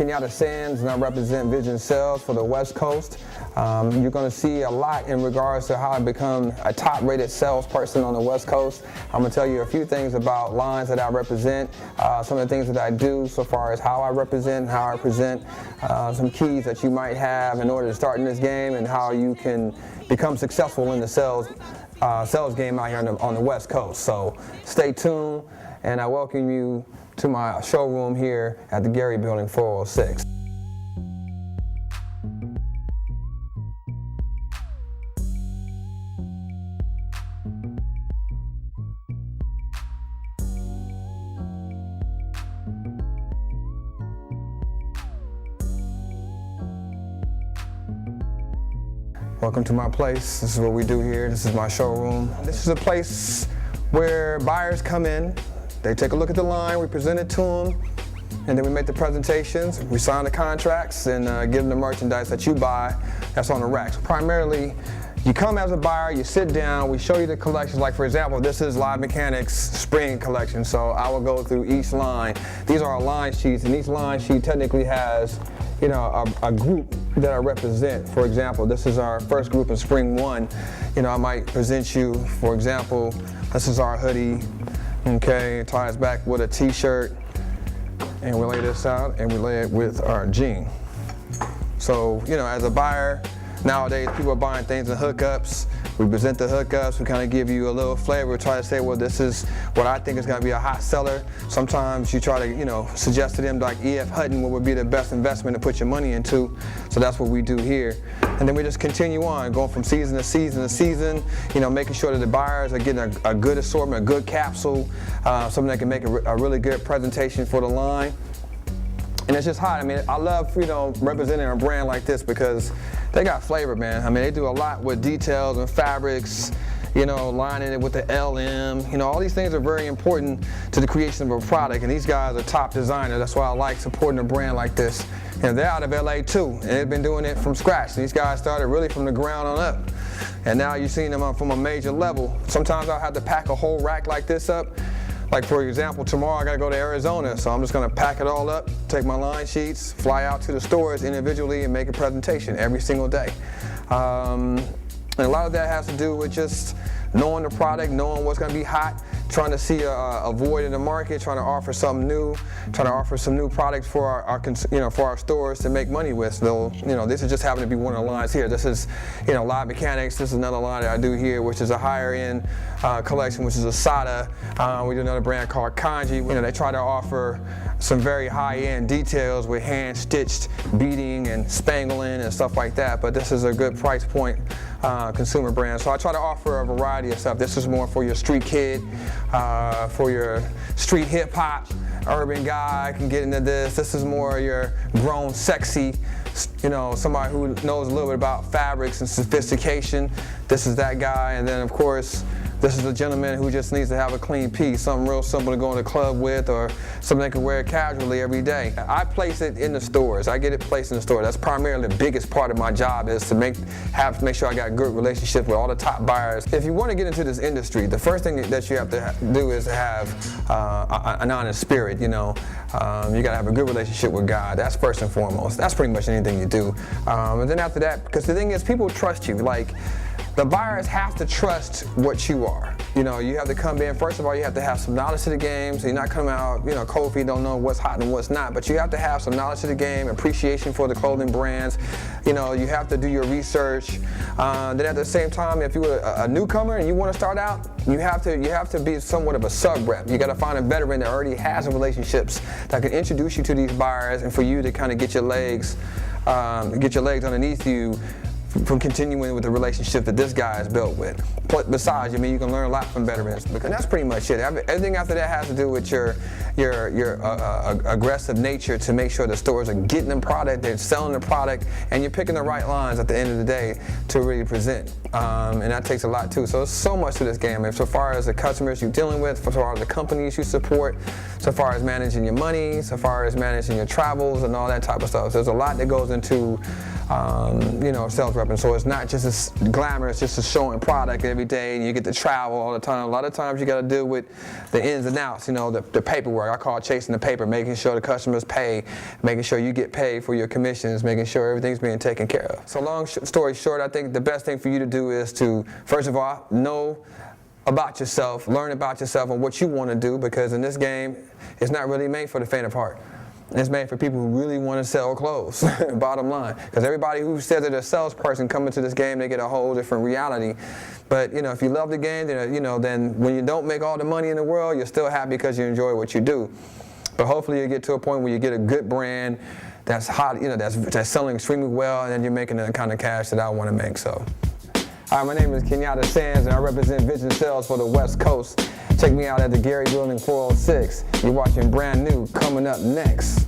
Kenyatta Sands, and I represent Vision Sales for the West Coast. You're going to see a lot in regards to how I become a top-rated salesperson on the West Coast. I'm going to tell you a few things about lines that I represent, some of the things that I do so far as how I represent, how I present, some keys that you might have in order to start in this game, and how you can become successful in the sales game out here on the West Coast. So stay tuned, and I welcome you to my showroom here at the Gary Building 406. Welcome to my place. This is what we do here. This is my showroom. This is a place where buyers come in, they take a look at the line, we present it to them, and then we make the presentations, we sign the contracts, and give them the merchandise that you buy that's on the racks. Primarily, you come as a buyer, you sit down, we show you the collections. Like for example, this is Live Mechanics spring collection, so I will go through each line. These are our line sheets, and each line sheet technically has, you know, a group that I represent. For example, this is our first group in spring 1. You know, I might present you, for example, this is our hoodie. Okay, it ties back with a t-shirt, and we lay this out and we lay it with our jean. So, you know, as a buyer, nowadays people are buying things in hookups. We present the hookups, we kind of give you a little flavor, we try to say, well, this is what I think is going to be a hot seller. Sometimes you try to, you know, suggest to them like E.F. Hutton, what would be the best investment to put your money into. So that's what we do here. And then we just continue on, going from season to season to season, you know, making sure that the buyers are getting a good assortment, a good capsule, something that can make a really good presentation for the line. And it's just hot. I mean, I love, you know, representing a brand like this because they got flavor, man. I mean, they do a lot with details and fabrics, you know, lining it with the LM. You know, all these things are very important to the creation of a product, and these guys are top designers. That's why I like supporting a brand like this. And they're out of LA too, and they've been doing it from scratch. These guys started really from the ground on up, and now you're seeing them from a major level. Sometimes I'll have to pack a whole rack like this up. Like for example, tomorrow I gotta go to Arizona, so I'm just gonna pack it all up, take my line sheets, fly out to the stores individually and make a presentation every single day. And a lot of that has to do with just knowing the product, knowing what's gonna be hot, trying to see a void in the market, trying to offer something new, trying to offer some new products for our stores to make money with. So, you know, this is just happen to be one of the lines here. This is, you know, Live Mechanics. This is another line that I do here, which is a higher end collection, which is a SATA. We do another brand called Kanji. You know, they try to offer some very high-end details with hand-stitched beading and spangling and stuff like that, but this is a good price point consumer brand. So I try to offer a variety of stuff. This is more for your street kid, for your street hip-hop, urban guy can get into this. This is more your grown sexy, you know, somebody who knows a little bit about fabrics and sophistication. This is that guy. And then of course, this is a gentleman who just needs to have a clean piece, something real simple to go in the club with, or something they can wear casually every day. I place it in the stores. I get it placed in the store. That's primarily the biggest part of my job, is to make sure I got a good relationship with all the top buyers. If you want to get into this industry, the first thing that you have to do is to have an honest spirit. You know, you got to have a good relationship with God. That's first and foremost. That's pretty much anything you do. And then after that, because the thing is, people trust you. Like, the buyers have to trust what you are. You know, you have to come in, first of all, you have to have some knowledge of the game, so you're not coming out, you know, cold feet, don't know what's hot and what's not, but you have to have some knowledge of the game, appreciation for the clothing brands. You know, you have to do your research. Then at the same time, if you're a newcomer and you want to start out, you have to be somewhat of a sub-rep. You got to find a veteran that already has some relationships that can introduce you to these buyers, and for you to kind of get your legs underneath you from continuing with the relationship that this guy is built with. Besides, I mean, you can learn a lot from veterans, and that's pretty much it. Everything after that has to do with your aggressive nature to make sure the stores are getting the product, they're selling the product, and you're picking the right lines at the end of the day to really present. And that takes a lot too. So there's so much to this game. I mean, so far as the customers you're dealing with, so far as the companies you support, so far as managing your money, so far as managing your travels and all that type of stuff. So there's a lot that goes into you know, sales rep. And so it's not just as glamorous, just a showing product every every day and you get to travel all the time. A lot of times you got to deal with the ins and outs, you know, the paperwork. I call it chasing the paper, making sure the customers pay, making sure you get paid for your commissions, making sure everything's being taken care of. So long story short, I think the best thing for you to do is to, first of all, know about yourself, learn about yourself and what you want to do, because in this game, it's not really made for the faint of heart. It's made for people who really want to sell clothes, bottom line. Because everybody who says they're a salesperson coming to this game, they get a whole different reality. But, you know, if you love the game, then when you don't make all the money in the world, you're still happy because you enjoy what you do. But hopefully you get to a point where you get a good brand that's hot, you know, that's selling extremely well, and then you're making the kind of cash that I want to make. So, hi, my name is Kenyatta Sands, and I represent Vision Sales for the West Coast. Check me out at the Gary Building 406. You're watching Brand New, coming up next.